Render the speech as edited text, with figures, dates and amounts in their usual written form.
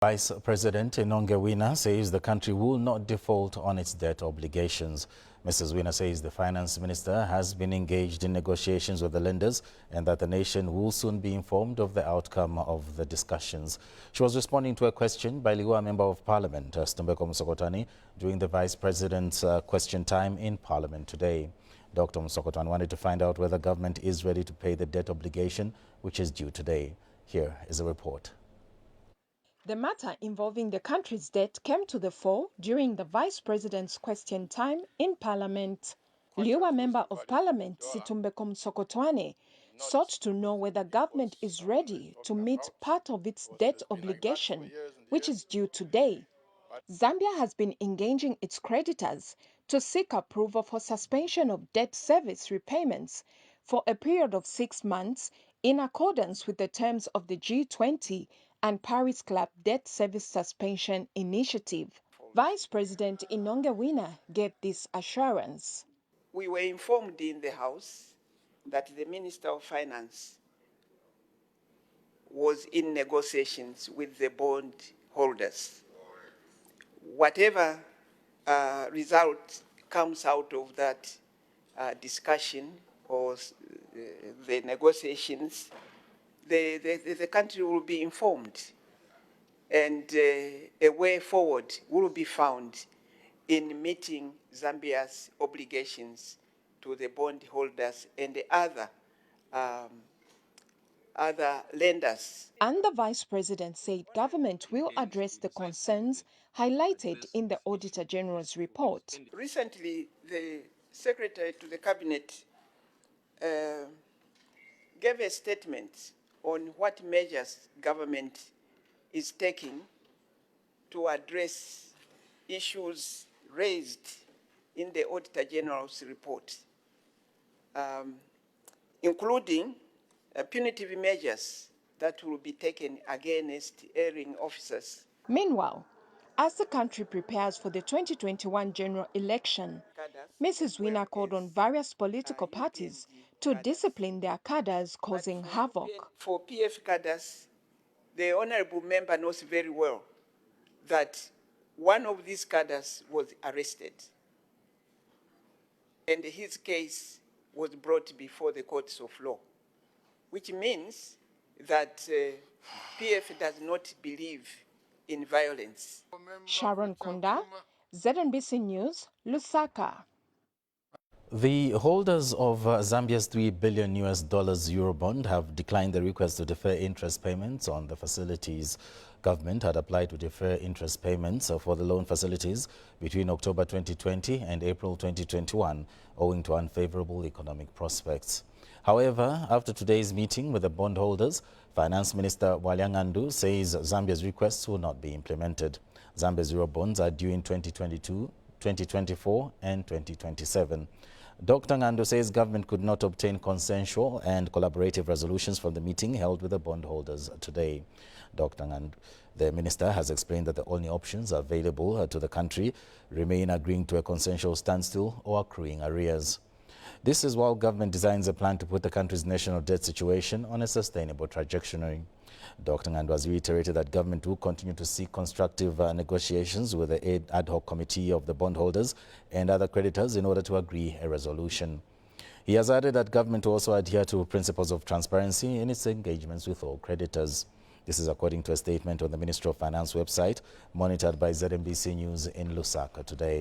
Vice President Inonge Wina says the country will not default on its debt obligations. Mrs. Wina says the finance minister has been engaged in negotiations with the lenders and that the nation will soon be informed of the outcome of the discussions. She was responding to a question by Liwa Member of Parliament, Stumbeko Msokotani, during the Vice President's question time in Parliament today. Dr. Msokotani wanted to find out whether government is ready to pay the debt obligation, which is due today. Here is a report. The matter involving the country's debt came to the fore during the Vice President's question time in Parliament. Liwa Member of Parliament Stumbeko Msokotwane sought to know whether government is ready to meet part of its debt obligation, which is due today. Zambia has been engaging its creditors to seek approval for suspension of debt service repayments for a period of 6 months in accordance with the terms of the G20 and Paris Club Debt Service Suspension Initiative. Vice President Inonge Wina gave this assurance. We were informed in the House that the Minister of Finance was in negotiations with the bond holders. Whatever result comes out of that discussion or the negotiations, the country will be informed, and a way forward will be found in meeting Zambia's obligations to the bond holders and the other lenders. And the Vice President said government will address the concerns highlighted in the Auditor General's report. Recently, the Secretary to the Cabinet gave a statement on what measures government is taking to address issues raised in the Auditor General's report, including punitive measures that will be taken against erring officers. Meanwhile, as the country prepares for the 2021 general election, Mrs. Wina called on various political parties to discipline their cadres, causing havoc. For PF cadres, the honorable member knows very well that one of these cadres was arrested, and his case was brought before the courts of law, which means that PF does not believe in violence. Sharon Kunda, ZNBC News, Lusaka. The holders of Zambia's $3 billion Eurobond have declined the request to defer interest payments on the facilities. Government had applied to defer interest payments for the loan facilities between October 2020 and April 2021, owing to unfavorable economic prospects. However, after today's meeting with the bondholders, Finance Minister Walyangandu says Zambia's requests will not be implemented. Zambia's Eurobonds are due in 2022, 2024 and 2027. Dr. Ngandu says government could not obtain consensual and collaborative resolutions from the meeting held with the bondholders today. Dr. Ngandu, the minister, has explained that the only options available to the country remain agreeing to a consensual standstill or accruing arrears. This is while government designs a plan to put the country's national debt situation on a sustainable trajectory. Dr. Ngandu has reiterated that government will continue to seek constructive negotiations with the ad hoc committee of the bondholders and other creditors in order to agree a resolution. He has added that government will also adhere to principles of transparency in its engagements with all creditors. This is according to a statement on the Ministry of Finance website, monitored by ZNBC News in Lusaka today.